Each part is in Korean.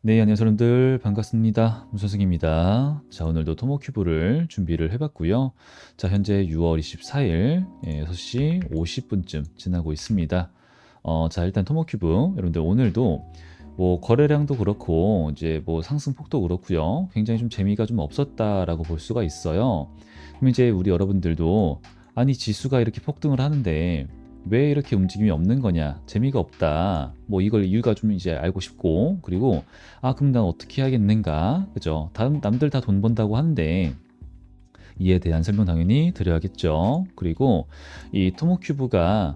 네, 안녕하세요, 여러분들. 반갑습니다. 문선승입니다. 자, 오늘도 토모큐브를 준비를 해봤고요. 자, 현재 6월 24일 6시 50분쯤 지나고 있습니다. 자, 일단 토모큐브 여러분들 오늘도 뭐 거래량도 그렇고 이제 뭐 상승폭도 그렇고요. 굉장히 좀 재미가 좀 없었다라고 볼 수가 있어요. 그럼 이제 우리 여러분들도 아니 지수가 이렇게 폭등을 하는데 왜 이렇게 움직임이 없는 거냐, 재미가 없다, 뭐 이걸 이유가 좀 이제 알고 싶고, 그리고 그럼 난 어떻게 해야겠는가, 그죠? 다른 남들 다 돈 번다고 하는데 이에 대한 설명 당연히 드려야겠죠. 그리고 이 토모큐브가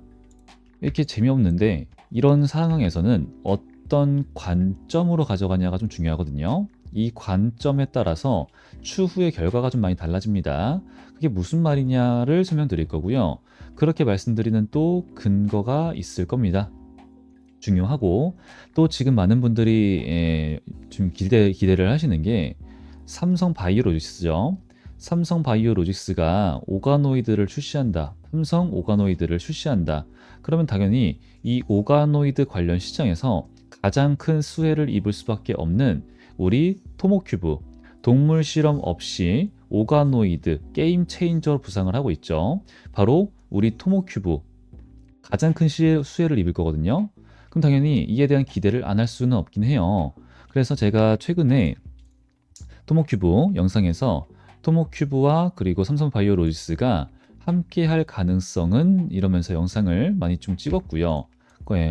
이렇게 재미없는데 이런 상황에서는 어떤 관점으로 가져가냐가 좀 중요하거든요. 이 관점에 따라서 추후의 결과가 좀 많이 달라집니다. 그게 무슨 말이냐를 설명드릴 거고요. 그렇게 말씀드리는 또 근거가 있을 겁니다. 중요하고, 또 지금 많은 분들이 좀 기대를 하시는 게 삼성 바이오로직스죠. 삼성 바이오로직스가 오가노이드를 출시한다. 삼성 오가노이드를 출시한다. 그러면 당연히 이 오가노이드 관련 시장에서 가장 큰 수혜를 입을 수밖에 없는 우리 토모큐브, 동물 실험 없이 오가노이드 게임 체인저로 부상을 하고 있죠. 바로 우리 토모큐브 가장 큰 수혜를 입을 거거든요. 그럼 당연히 이에 대한 기대를 안 할 수는 없긴 해요. 그래서 제가 최근에 토모큐브 영상에서 토모큐브와 그리고 삼성바이오로직스가 함께 할 가능성은 이러면서 영상을 많이 좀 찍었고요.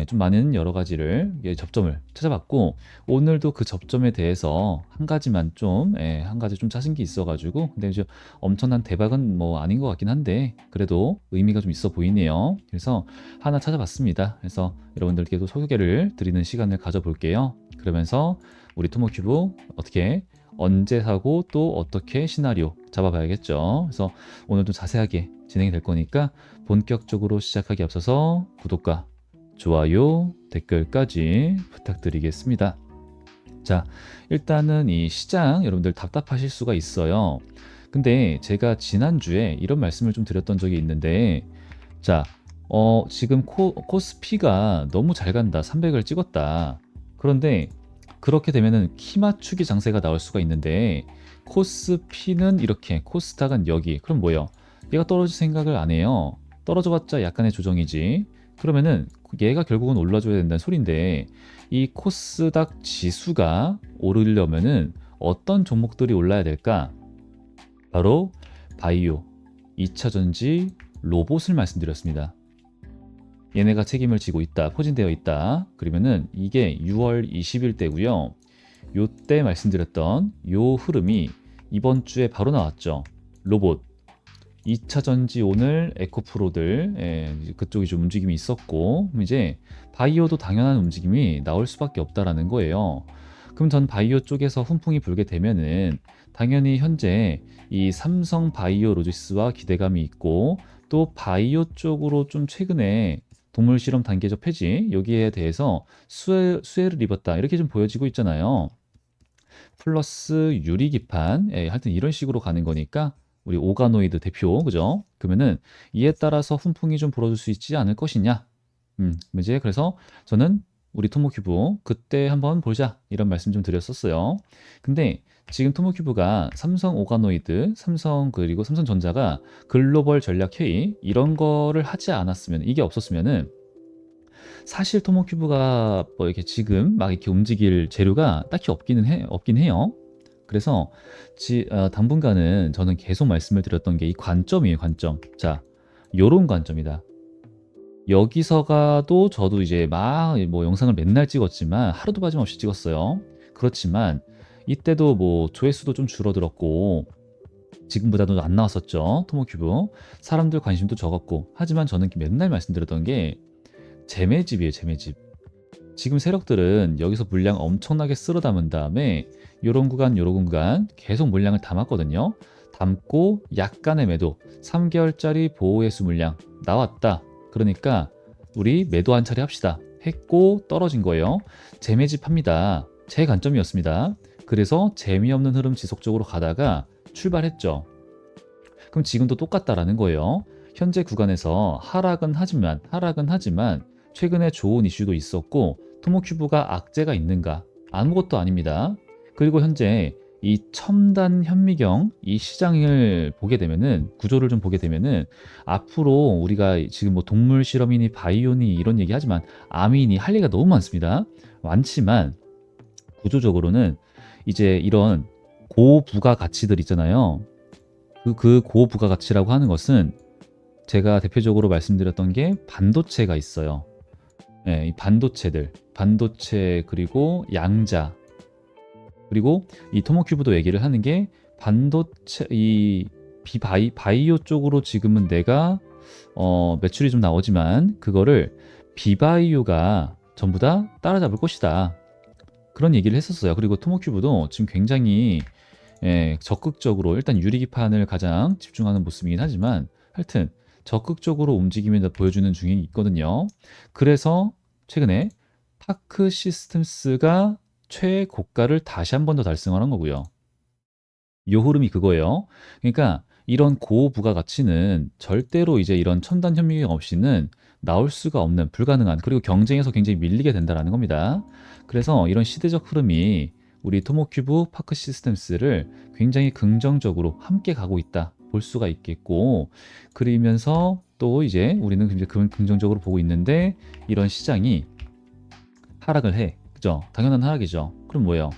좀 많은 여러 가지를 접점을 찾아봤고, 오늘도 그 접점에 대해서 한 가지만 좀, 한 가지 좀 짜증 게 있어가지고, 근데 이제 엄청난 대박은 뭐 아닌 것 같긴 한데, 그래도 의미가 좀 있어 보이네요. 그래서 하나 찾아봤습니다. 그래서 여러분들께도 소개를 드리는 시간을 가져볼게요. 그러면서 우리 토모큐브 어떻게 언제 사고 또 어떻게 시나리오 잡아봐야겠죠. 그래서 오늘 좀 자세하게 진행이 될 거니까 본격적으로 시작하기 앞서서 구독과 좋아요, 댓글까지 부탁드리겠습니다. 자, 일단은 이 시장 여러분들 답답하실 수가 있어요. 근데 제가 지난주에 이런 말씀을 좀 드렸던 적이 있는데, 자, 지금 코스피가 너무 잘 간다. 300을 찍었다. 그런데 그렇게 되면은 키 맞추기 장세가 나올 수가 있는데, 코스피는 이렇게, 코스닥은 여기. 그럼 뭐예요? 얘가 떨어질 생각을 안 해요. 떨어져봤자 약간의 조정이지. 그러면은 얘가 결국은 올라줘야 된다는 소린데, 이 코스닥 지수가 오르려면은 어떤 종목들이 올라야 될까? 바로 바이오, 2차전지, 로봇을 말씀드렸습니다. 얘네가 책임을 지고 있다, 포진되어 있다. 그러면은 이게 6월 20일 때고요. 요때 말씀드렸던 요 흐름이 이번 주에 바로 나왔죠. 로봇, 2차 전지, 오늘 에코프로들, 그쪽이 좀 움직임이 있었고, 그럼 이제 바이오도 당연한 움직임이 나올 수밖에 없다라는 거예요. 그럼 전 바이오 쪽에서 훈풍이 불게 되면은 당연히 현재 이 삼성 바이오로직스와 기대감이 있고, 또 바이오 쪽으로 좀 최근에 동물 실험 단계적 폐지 여기에 대해서 수혜를 입었다, 이렇게 좀 보여지고 있잖아요. 플러스 유리기판, 하여튼 이런 식으로 가는 거니까 우리 오가노이드 대표, 그죠? 그러면은 이에 따라서 훈풍이 좀 불어줄 수 있지 않을 것이냐. 이제 그래서 저는 우리 토모큐브 그때 한번 보자, 이런 말씀 좀 드렸었어요. 근데 지금 토모큐브가 삼성 오가노이드, 삼성 그리고 삼성전자가 글로벌 전략 회의 이런 거를 하지 않았으면, 이게 없었으면은 사실 토모큐브가 뭐 이렇게 지금 막 이렇게 움직일 재료가 딱히 없긴 해요. 그래서 당분간은 저는 계속 말씀을 드렸던 게 이 관점이에요, 관점. 자, 요런 관점이다. 여기서가도 저도 이제 막 뭐 영상을 맨날 찍었지만 하루도 빠짐없이 찍었어요. 그렇지만 이때도 뭐 조회수도 좀 줄어들었고 지금보다도 안 나왔었죠, 토모큐브. 사람들 관심도 적었고. 하지만 저는 맨날 말씀드렸던 게 재매집이에요, 재매집. 지금 세력들은 여기서 물량 엄청나게 쓸어 담은 다음에 요런 구간 요런 구간 계속 물량을 담았거든요. 담고 약간의 매도, 3개월짜리 보호해수 물량 나왔다. 그러니까 우리 매도 한 차례 합시다 했고 떨어진 거예요. 재매집합니다. 제 관점이었습니다. 그래서 재미없는 흐름 지속적으로 가다가 출발했죠. 그럼 지금도 똑같다라는 거예요. 현재 구간에서 하락은 하지만 최근에 좋은 이슈도 있었고, 토모큐브가 악재가 있는가? 아무것도 아닙니다. 그리고 현재 이 첨단 현미경 이 시장을 보게 되면은 구조를 좀 보게 되면은 앞으로 우리가 지금 뭐 동물 실험이니 바이오니 이런 얘기 하지만 암이니 할 얘기가 너무 많습니다. 많지만 구조적으로는 이제 이런 고부가 가치들 있잖아요. 그 고부가 가치라고 하는 것은 제가 대표적으로 말씀드렸던 게 반도체가 있어요. 예, 이 반도체들, 반도체 그리고 양자 그리고 이 토모큐브도 얘기를 하는 게 반도체 이 바이오 쪽으로 지금은 내가 매출이 좀 나오지만 그거를 비바이오가 전부 다 따라잡을 것이다. 그런 얘기를 했었어요. 그리고 토모큐브도 지금 굉장히 적극적으로 일단 유리기판을 가장 집중하는 모습이긴 하지만 하여튼 적극적으로 움직임을 보여주는 중에 있거든요. 그래서 최근에 파크 시스템스가 최고가를 다시 한 번 더 달성하는 거고요. 요 흐름이 그거예요. 그러니까 이런 고부가 가치는 절대로 이제 이런 첨단 현미경 없이는 나올 수가 없는 불가능한 그리고 경쟁에서 굉장히 밀리게 된다라는 겁니다. 그래서 이런 시대적 흐름이 우리 토모큐브 파크 시스템스를 굉장히 긍정적으로 함께 가고 있다 볼 수가 있겠고 그러면서 또 이제 우리는 굉장히 긍정적으로 보고 있는데 이런 시장이 하락을 해. 그죠? 당연한 하락이죠. 그럼 뭐예요?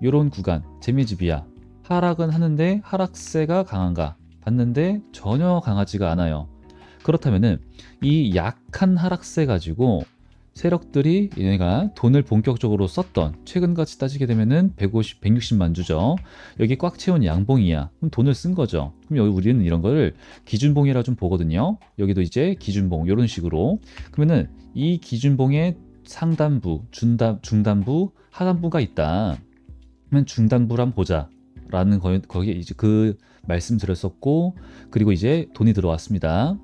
요런 구간, 재미지비야. 하락은 하는데 하락세가 강한가? 봤는데 전혀 강하지가 않아요. 그렇다면은 이 약한 하락세 가지고 세력들이 얘네가 돈을 본격적으로 썼던 최근 같이 따지게 되면은 150, 160만 주죠. 여기 꽉 채운 양봉이야. 그럼 돈을 쓴 거죠. 그럼 여기 우리는 이런 거를 기준봉이라 좀 보거든요. 여기도 이제 기준봉 이런 식으로. 그러면은 이 기준봉의 상단부, 중단부, 하단부가 있다. 그러면 중단부를 한번 보자. 라는 거기에 이제 그 말씀 드렸었고, 그리고 이제 돈이 들어왔습니다.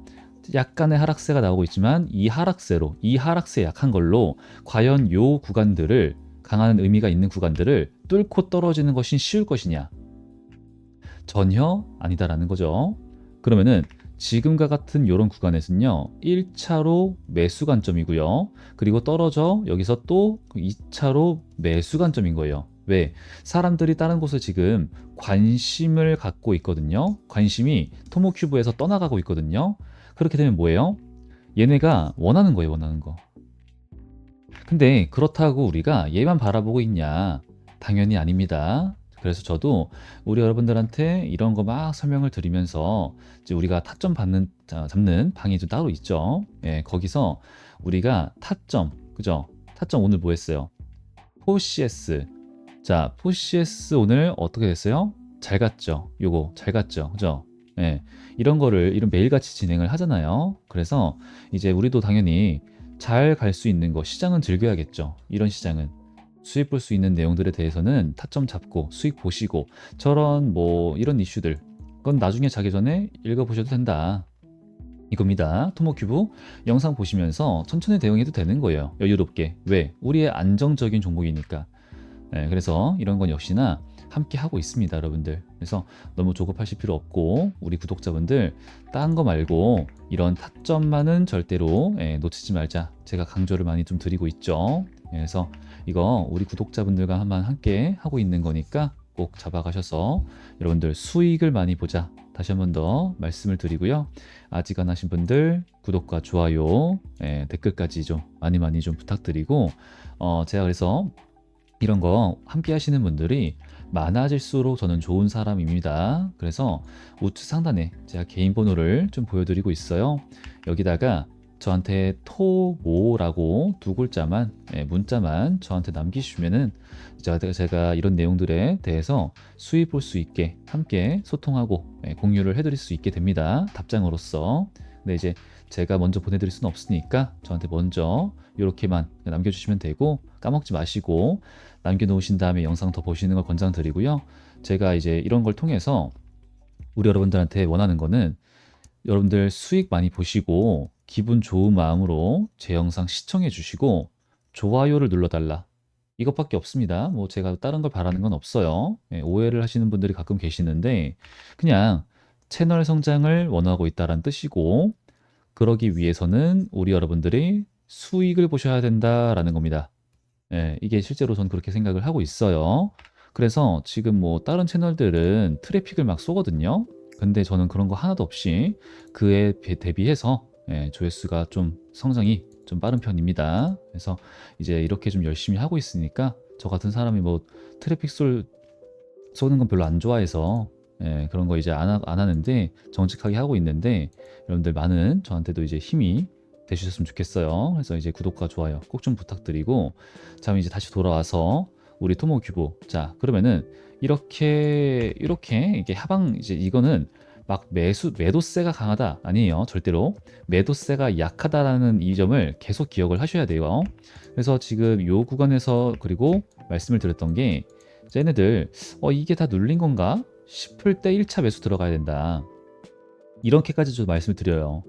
약간의 하락세가 나오고 있지만 이 하락세로, 이 하락세 약한 걸로 과연 요 구간들을 강한 의미가 있는 구간들을 뚫고 떨어지는 것이 쉬울 것이냐? 전혀 아니다라는 거죠. 그러면은 지금과 같은 이런 구간에서는요 1차로 매수 관점이고요 그리고 떨어져 여기서 또 2차로 매수 관점인 거예요. 왜? 사람들이 다른 곳에 지금 관심을 갖고 있거든요. 관심이 토모큐브에서 떠나가고 있거든요. 그렇게 되면 뭐예요? 얘네가 원하는 거예요, 원하는 거. 근데 그렇다고 우리가 얘만 바라보고 있냐? 당연히 아닙니다. 그래서 저도 우리 여러분들한테 이런 거 막 설명을 드리면서 이제 우리가 타점 잡는 방이 좀 따로 있죠. 예, 거기서 우리가 타점, 그죠? 타점 오늘 뭐 했어요? 포시에스. 자, 포시에스 오늘 어떻게 됐어요? 잘 갔죠? 요거 잘 갔죠? 그죠? 예, 이런 거를 이런 매일같이 진행을 하잖아요. 그래서 이제 우리도 당연히 잘 갈 수 있는 거 시장은 즐겨야겠죠. 이런 시장은 수익 볼 수 있는 내용들에 대해서는 타점 잡고 수익 보시고 저런 뭐 이런 이슈들 그건 나중에 자기 전에 읽어보셔도 된다. 이겁니다. 토모큐브 영상 보시면서 천천히 대응해도 되는 거예요. 여유롭게. 왜? 우리의 안정적인 종목이니까. 그래서 이런 건 역시나 함께 하고 있습니다, 여러분들. 그래서 너무 조급하실 필요 없고 우리 구독자분들 딴 거 말고 이런 타점만은 절대로 놓치지 말자. 제가 강조를 많이 좀 드리고 있죠. 그래서 이거 우리 구독자분들과 한번 함께 하고 있는 거니까 꼭 잡아가셔서 여러분들 수익을 많이 보자. 다시 한번 더 말씀을 드리고요. 아직 안 하신 분들 구독과 좋아요, 댓글까지 좀 많이 좀 부탁드리고 제가 그래서 이런 거 함께 하시는 분들이 많아질수록 저는 좋은 사람입니다. 그래서 우측 상단에 제가 개인 번호를 좀 보여드리고 있어요. 여기다가 저한테 토모라고 두 글자만 문자만 저한테 남기시면은 제가 이런 내용들에 대해서 수입 볼 수 있게 함께 소통하고 공유를 해드릴 수 있게 됩니다. 답장으로서. 근데 이제 제가 먼저 보내드릴 수는 없으니까 저한테 먼저 이렇게만 남겨주시면 되고 까먹지 마시고 남겨놓으신 다음에 영상 더 보시는 걸 권장드리고요. 제가 이제 이런 걸 통해서 우리 여러분들한테 원하는 거는 여러분들 수익 많이 보시고 기분 좋은 마음으로 제 영상 시청해 주시고 좋아요를 눌러달라. 이것밖에 없습니다. 뭐 제가 다른 걸 바라는 건 없어요. 오해를 하시는 분들이 가끔 계시는데 그냥 채널 성장을 원하고 있다는 뜻이고 그러기 위해서는 우리 여러분들이 수익을 보셔야 된다라는 겁니다. 예, 이게 실제로 전 그렇게 생각을 하고 있어요. 그래서 지금 뭐 다른 채널들은 트래픽을 막 쏘거든요. 근데 저는 그런 거 하나도 없이 그에 대비해서 예, 조회수가 좀 성장이 좀 빠른 편입니다. 그래서 이제 이렇게 좀 열심히 하고 있으니까 저 같은 사람이 뭐 트래픽 쏘는 건 별로 안 좋아해서 예, 그런 거 이제 안 하는데 정직하게 하고 있는데 여러분들 많은 저한테도 이제 힘이 되주셨으면 좋겠어요. 그래서 이제 구독과 좋아요 꼭 좀 부탁드리고 자 그럼 이제 다시 돌아와서 우리 토모큐브 자 그러면은 이렇게 이게 하방 이제 이거는 막 매도세가 강하다 아니에요 절대로 매도세가 약하다라는 이 점을 계속 기억을 하셔야 돼요. 그래서 지금 요 구간에서 그리고 말씀을 드렸던 게 쟤네들 이게 다 눌린 건가 싶을 때 1차 매수 들어가야 된다. 이렇게까지 좀 말씀을 드려요.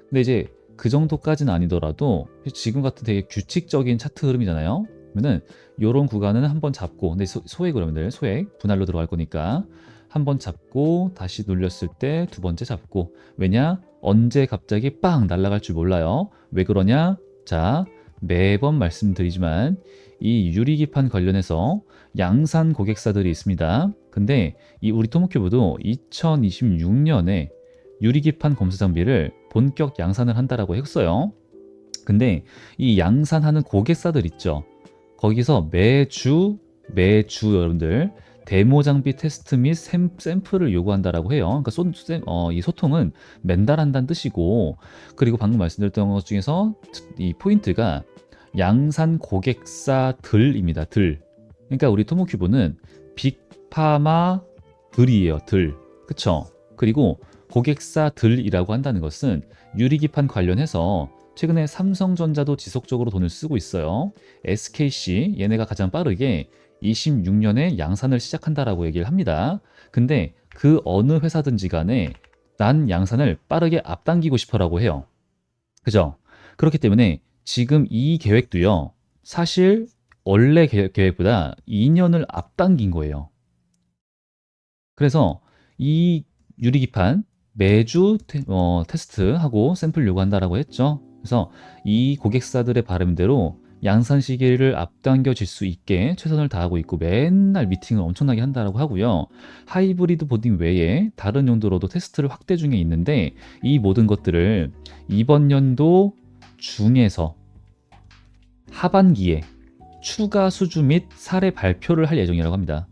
근데 이제 그 정도까지는 아니더라도 지금 같은 되게 규칙적인 차트 흐름이잖아요. 그러면은 요런 구간은 한번 잡고 근데 소액 여러분들 소액 분할로 들어갈 거니까 한번 잡고 다시 눌렸을 때 두 번째 잡고 왜냐 언제 갑자기 빵 날아갈 줄 몰라요. 왜 그러냐 자 매번 말씀드리지만 이 유리기판 관련해서 양산 고객사들이 있습니다. 근데 이 우리 토모큐브도 2026년에 유리기판 검사 장비를 본격 양산을 한다라고 했어요. 근데 이 양산하는 고객사들 있죠. 거기서 매주 여러분들 데모 장비 테스트 및 샘플을 요구한다라고 해요. 그러니까 이 소통은 맨날 한다는 뜻이고 그리고 방금 말씀드렸던 것 중에서 이 포인트가 양산 고객사들입니다. 들. 그러니까 우리 토모큐브는 빅파마 들이에요. 들. 그쵸? 그리고 고객사들이라고 한다는 것은 유리기판 관련해서 최근에 삼성전자도 지속적으로 돈을 쓰고 있어요. SKC 얘네가 가장 빠르게 26년에 양산을 시작한다라고 얘기를 합니다. 근데 그 어느 회사든지 간에 난 양산을 빠르게 앞당기고 싶어라고 해요. 그죠? 그렇기 때문에 지금 이 계획도요. 사실 원래 계획보다 2년을 앞당긴 거예요. 그래서 이 유리기판 매주 테스트하고 샘플 요구한다라고 했죠. 그래서 이 고객사들의 바람대로 양산 시기를 앞당겨 질 수 있게 최선을 다하고 있고 맨날 미팅을 엄청나게 한다라고 하고요. 하이브리드 보딩 외에 다른 용도로도 테스트를 확대 중에 있는데 이 모든 것들을 이번 연도 중에서 하반기에 추가 수주 및 사례 발표를 할 예정이라고 합니다.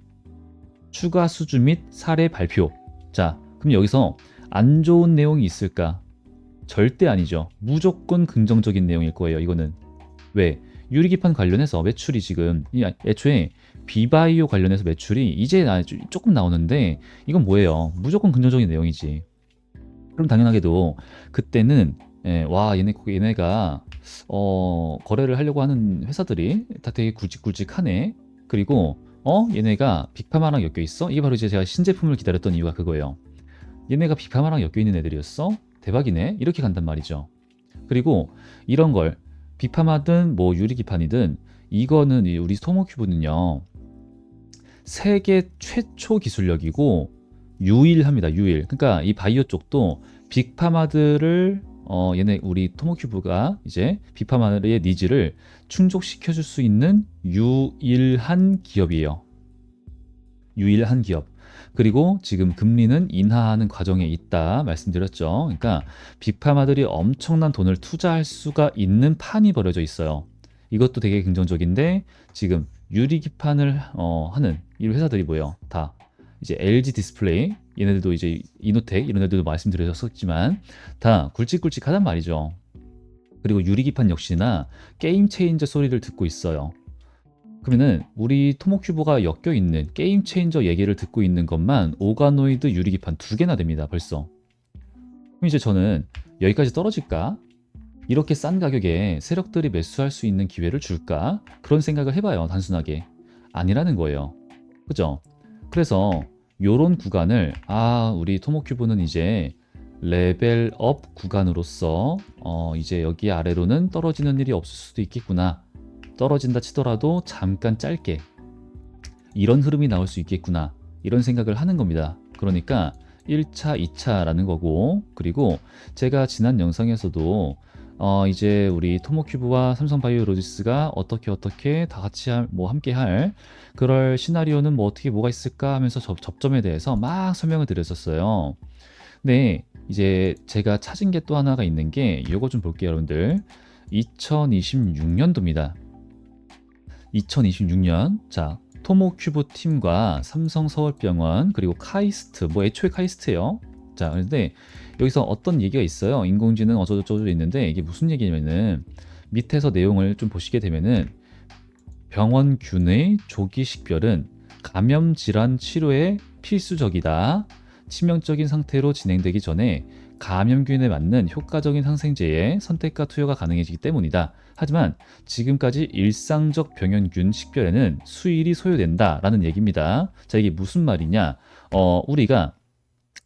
추가 수주 및 사례 발표. 자, 그럼 여기서 안 좋은 내용이 있을까? 절대 아니죠. 무조건 긍정적인 내용일 거예요. 이거는. 왜? 유리기판 관련해서 매출이 지금 애초에 비바이오 관련해서 매출이 이제 조금 나오는데 이건 뭐예요? 무조건 긍정적인 내용이지. 그럼 당연하게도 그때는 와 얘네가 거래를 하려고 하는 회사들이 다 되게 굵직굵직하네. 그리고 얘네가 빅파마랑 엮여 있어? 이게 바로 이제 제가 신제품을 기다렸던 이유가 그거예요. 얘네가 빅파마랑 엮여 있는 애들이었어? 대박이네. 이렇게 간단 말이죠. 그리고 이런 걸 빅파마든 뭐 유리기판이든 이거는 우리 토모큐브는요. 세계 최초 기술력이고 유일합니다. 유일. 그러니까 이 바이오 쪽도 빅파마들을 얘네 우리 토모큐브가 이제 빅파마의 니즈를 충족시켜 줄 수 있는 유일한 기업이에요. 유일한 기업. 그리고 지금 금리는 인하하는 과정에 있다 말씀드렸죠. 그러니까 빅파마들이 엄청난 돈을 투자할 수가 있는 판이 벌어져 있어요. 이것도 되게 긍정적인데 지금 유리기판을 하는 이 회사들이 뭐예요? 다 이제 LG 디스플레이 얘네들도 이제 이노텍 이런 애들도 말씀드렸었지만 다 굵직굵직하단 말이죠. 그리고 유리기판 역시나 게임 체인저 소리를 듣고 있어요. 그러면은 우리 토모큐브가 엮여 있는 게임 체인저 얘기를 듣고 있는 것만 오가노이드 유리기판 2개나 됩니다. 벌써. 그럼 이제 저는 여기까지 떨어질까? 이렇게 싼 가격에 세력들이 매수할 수 있는 기회를 줄까? 그런 생각을 해봐요. 단순하게. 아니라는 거예요. 그죠? 그래서 요런 구간을 우리 토모큐브는 이제 레벨업 구간으로서 이제 여기 아래로는 떨어지는 일이 없을 수도 있겠구나. 떨어진다 치더라도 잠깐 짧게 이런 흐름이 나올 수 있겠구나 이런 생각을 하는 겁니다. 그러니까 1차, 2차라는 거고 그리고 제가 지난 영상에서도 이제 우리 토모큐브와 삼성바이오로지스가 어떻게 다 같이 뭐 함께 할 그럴 시나리오는 뭐 어떻게 뭐가 있을까 하면서 접점에 대해서 막 설명을 드렸었어요. 네, 이제 제가 찾은 게 또 하나가 있는 게 이거 좀 볼게요, 여러분들. 2026년도입니다. 2026년. 자, 토모큐브 팀과 삼성서울병원 그리고 카이스트, 뭐 애초에 카이스트예요. 자, 그런데 여기서 어떤 얘기가 있어요. 인공지능 어쩌고저쩌고 있는데 이게 무슨 얘기냐면은 밑에서 내용을 좀 보시게 되면은 병원균의 조기 식별은 감염 질환 치료에 필수적이다. 치명적인 상태로 진행되기 전에 감염균에 맞는 효과적인 항생제의 선택과 투여가 가능해지기 때문이다. 하지만 지금까지 일상적 병원균 식별에는 수일이 소요된다라는 얘기입니다. 자, 이게 무슨 말이냐? 우리가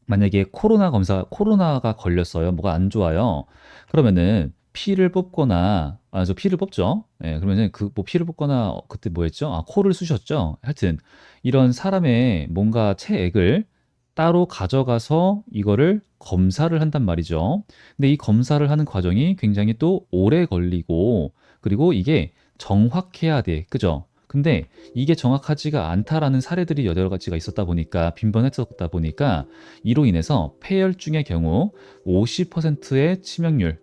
만약에 코로나가 걸렸어요. 뭐가 안 좋아요. 그러면은 피를 뽑거나, 저 피를 뽑죠. 예, 그러면은 뭐 피를 뽑거나, 그때 뭐 했죠? 코를 쑤셨죠? 하여튼, 이런 사람의 뭔가 체액을 따로 가져가서 이거를 검사를 한단 말이죠. 근데 이 검사를 하는 과정이 굉장히 또 오래 걸리고, 그리고 이게 정확해야 돼. 그죠? 근데 이게 정확하지가 않다라는 사례들이 여러 가지가 있었다 보니까, 빈번했었다 보니까, 이로 인해서 폐혈증의 경우 50%의 치명률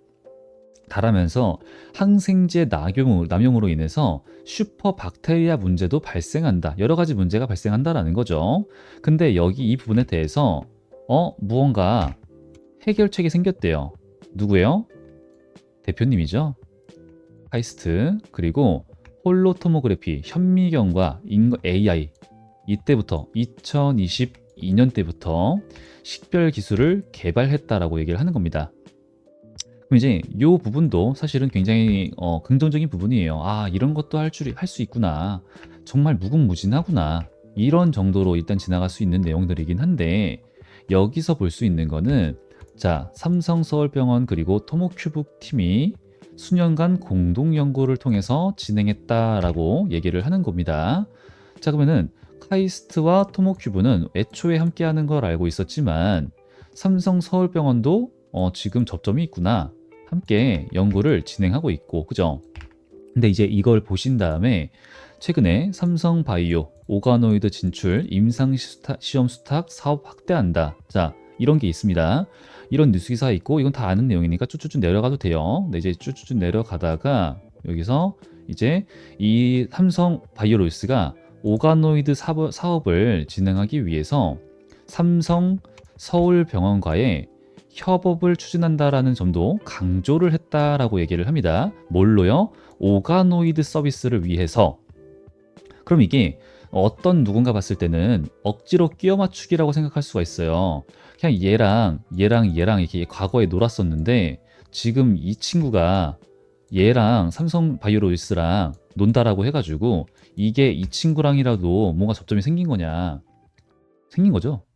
달하면서 항생제 남용으로 인해서 슈퍼박테리아 문제도 발생한다. 여러 가지 문제가 발생한다라는 거죠. 근데 여기 이 부분에 대해서 무언가 해결책이 생겼대요. 누구예요? 대표님이죠. 카이스트. 그리고 홀로토모그래피, 현미경과 AI, 이때부터 2022년 때부터 식별 기술을 개발했다라고 얘기를 하는 겁니다. 그럼 이제 이 부분도 사실은 굉장히 긍정적인 부분이에요. 이런 것도 할 수 있구나. 정말 무궁무진하구나. 이런 정도로 일단 지나갈 수 있는 내용들이긴 한데, 여기서 볼 수 있는 거는, 자, 삼성서울병원 그리고 토모큐브 팀이 수년간 공동 연구를 통해서 진행했다라고 얘기를 하는 겁니다. 자, 그러면은 카이스트와 토모큐브는 애초에 함께하는 걸 알고 있었지만 삼성서울병원도 지금 접점이 있구나. 함께 연구를 진행하고 있고, 그죠? 근데 이제 이걸 보신 다음에 최근에 삼성바이오 오가노이드 진출 임상 시험 수탁 사업 확대한다. 자, 이런 게 있습니다. 이런 뉴스 기사가 있고, 이건 다 아는 내용이니까 쭉쭉쭉 내려가도 돼요. 근데 이제 쭉쭉쭉 내려가다가 여기서 이제 이 삼성바이오로이스가 오가노이드 사업을 진행하기 위해서 삼성 서울병원과의 협업을 추진한다라는 점도 강조를 했다라고 얘기를 합니다. 뭘로요? 오가노이드 서비스를 위해서. 그럼 이게 어떤 누군가 봤을 때는 억지로 끼워 맞추기라고 생각할 수가 있어요. 그냥 얘랑 이렇게 과거에 놀았었는데 지금 이 친구가 얘랑 삼성 바이오로이스랑 논다라고 해가지고 이게 이 친구랑이라도 뭔가 접점이 생긴 거냐? 생긴 거죠.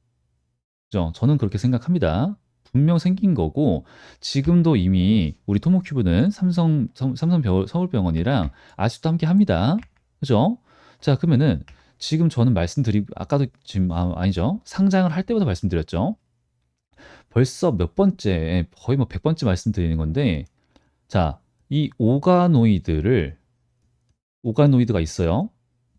그죠? 저는 그렇게 생각합니다. 분명 생긴 거고, 지금도 이미 우리 토모큐브는 삼성 서울병원이랑 아직도 함께 합니다. 그죠? 자, 그러면은 지금 저는 아까도 지금, 아니죠. 상장을 할 때부터 말씀드렸죠. 벌써 몇 번째, 거의 뭐 100번째 말씀드리는 건데, 자, 이 오가노이드가 있어요.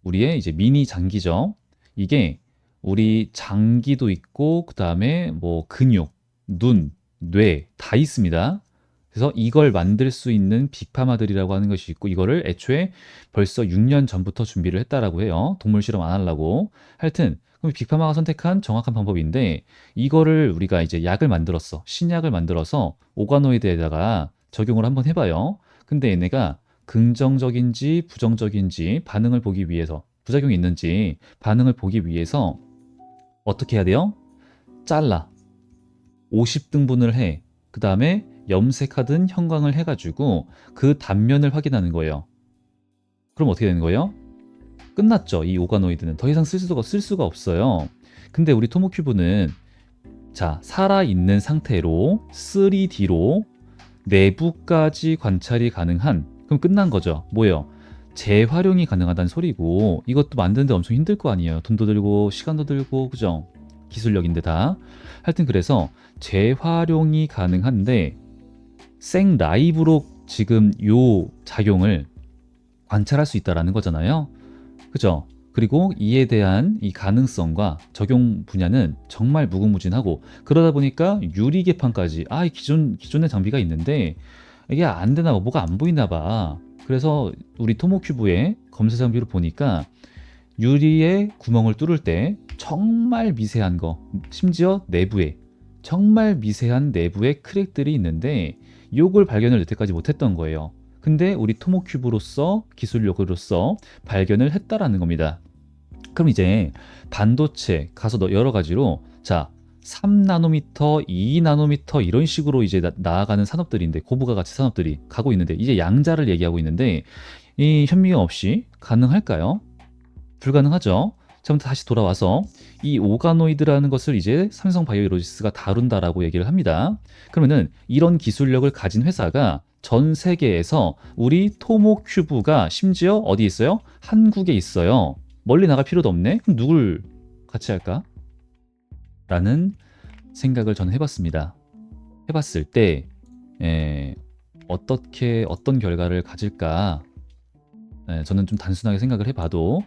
우리의 이제 미니 장기죠. 이게 우리 장기도 있고, 그 다음에 뭐 근육, 눈, 뇌 다 있습니다. 그래서 이걸 만들 수 있는 빅파마들이라고 하는 것이 있고, 이거를 애초에 벌써 6년 전부터 준비를 했다라고 해요. 동물 실험 안 하려고. 하여튼 그럼 빅파마가 선택한 정확한 방법인데, 이거를 우리가 이제 신약을 만들어서 오가노이드에다가 적용을 한번 해봐요. 근데 얘네가 긍정적인지 부정적인지 반응을 보기 위해서, 부작용이 있는지 반응을 보기 위해서 어떻게 해야 돼요? 잘라 50등분을 해. 그 다음에 염색하든 형광을 해가지고 그 단면을 확인하는 거예요. 그럼 어떻게 되는 거예요? 끝났죠. 이 오가노이드는 더 이상 쓸 수가 없어요. 근데 우리 토모큐브는, 자, 살아있는 상태로 3D로 내부까지 관찰이 가능한, 그럼 끝난 거죠. 뭐예요? 재활용이 가능하다는 소리고, 이것도 만드는데 엄청 힘들 거 아니에요. 돈도 들고 시간도 들고, 그죠? 기술력인데 다. 하여튼 그래서 재활용이 가능한데 생 라이브로 지금 요 작용을 관찰할 수 있다라는 거잖아요. 그죠? 그리고 이에 대한 이 가능성과 적용 분야는 정말 무궁무진하고, 그러다 보니까 유리 개판까지, 이 기존의 장비가 있는데 이게 안 되나 봐, 뭐가 안 보이나 봐. 그래서 우리 토모큐브의 검사 장비로 보니까 유리에 구멍을 뚫을 때 정말 미세한 거, 심지어 내부에 정말 미세한 내부에 크랙들이 있는데 요걸 발견을 여태까지 못했던 거예요. 근데 우리 토모큐브로서 기술력으로서 발견을 했다라는 겁니다. 그럼 이제 반도체 가서 여러 가지로, 자, 3나노미터, 2나노미터 이런 식으로 이제 나아가는 산업들인데, 고부가 가치 산업들이 가고 있는데, 이제 양자를 얘기하고 있는데 이 현미경 없이 가능할까요? 불가능하죠. 자, 다시 돌아와서 이 오가노이드라는 것을 이제 삼성바이오로지스가 다룬다라고 얘기를 합니다. 그러면은 이런 기술력을 가진 회사가 전 세계에서 우리 토모큐브가 심지어 어디 있어요? 한국에 있어요. 멀리 나갈 필요도 없네. 그럼 누굴 같이 할까? 라는 생각을 저는 해봤습니다. 해봤을 때 어떤 결과를 가질까? 저는 좀 단순하게 생각을 해봐도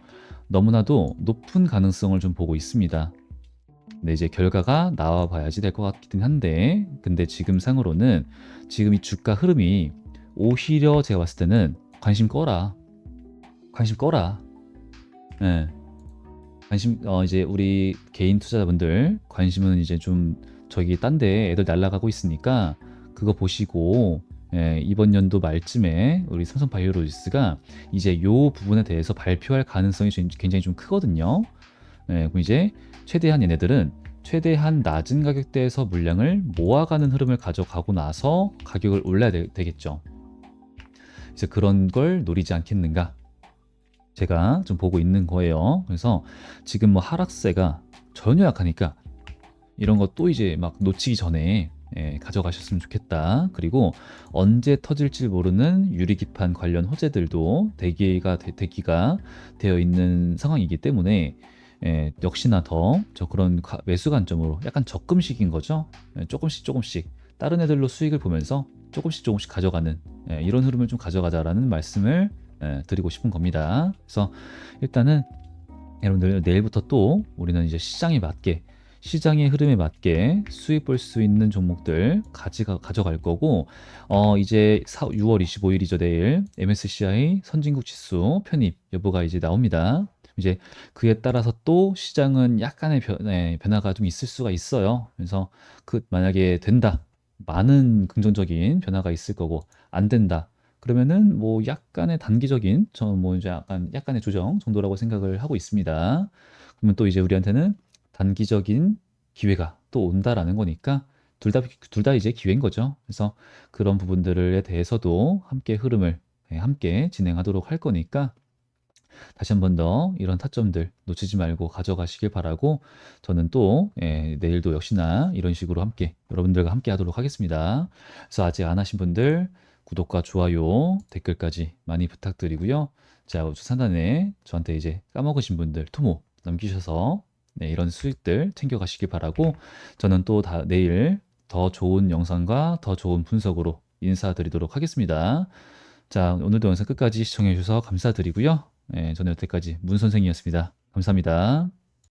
너무나도 높은 가능성을 좀 보고 있습니다. 근데 이제 결과가 나와 봐야지 될 것 같긴 한데, 근데 지금 상으로는 지금 이 주가 흐름이 오히려 제가 봤을 때는 관심 꺼라. 예. 이제 우리 개인 투자자분들 관심은 이제 좀 저기 딴 데 애들 날아가고 있으니까 그거 보시고, 이번 연도 말쯤에 우리 삼성바이오로지스가 이제 요 부분에 대해서 발표할 가능성이 굉장히 좀 크거든요. 그럼 이제 최대한 얘네들은 최대한 낮은 가격대에서 물량을 모아가는 흐름을 가져가고 나서 가격을 올려야 되겠죠. 그래서 그런 걸 노리지 않겠는가, 제가 좀 보고 있는 거예요. 그래서 지금 뭐 하락세가 전혀 약하니까 이런 거 또 이제 막 놓치기 전에 가져가셨으면 좋겠다. 그리고 언제 터질지 모르는 유리기판 관련 호재들도 대기가 되어 있는 상황이기 때문에 역시나 더 그런 매수 관점으로 약간 적금식인 거죠. 조금씩 다른 애들로 수익을 보면서 조금씩 가져가는, 이런 흐름을 좀 가져가자라는 말씀을 드리고 싶은 겁니다. 그래서 일단은 여러분들 내일부터 또 우리는 이제 시장의 흐름에 맞게 수익 볼 수 있는 종목들 가져갈 거고, 이제 6월 25일이죠. 내일 MSCI 선진국 지수 편입 여부가 이제 나옵니다. 이제 그에 따라서 또 시장은 약간의 변화가 좀 있을 수가 있어요. 그래서 만약에 된다, 많은 긍정적인 변화가 있을 거고, 안 된다, 그러면은 뭐 약간의 단기적인, 뭐 이제 약간의 조정 정도라고 생각을 하고 있습니다. 그러면 또 이제 우리한테는 단기적인 기회가 또 온다라는 거니까 둘 다 이제 기회인 거죠. 그래서 그런 부분들에 대해서도 함께 흐름을 함께 진행하도록 할 거니까, 다시 한 번 더 이런 타점들 놓치지 말고 가져가시길 바라고, 저는 또 내일도 역시나 이런 식으로 여러분들과 함께 하도록 하겠습니다. 그래서 아직 안 하신 분들 구독과 좋아요, 댓글까지 많이 부탁드리고요. 자, 우측 상단에 저한테 이제 까먹으신 분들 토모 남기셔서 이런 수익들 챙겨가시길 바라고, 저는 또 내일 더 좋은 영상과 더 좋은 분석으로 인사드리도록 하겠습니다. 자, 오늘도 영상 끝까지 시청해 주셔서 감사드리고요. 저는 여태까지 문 선생이었습니다. 감사합니다.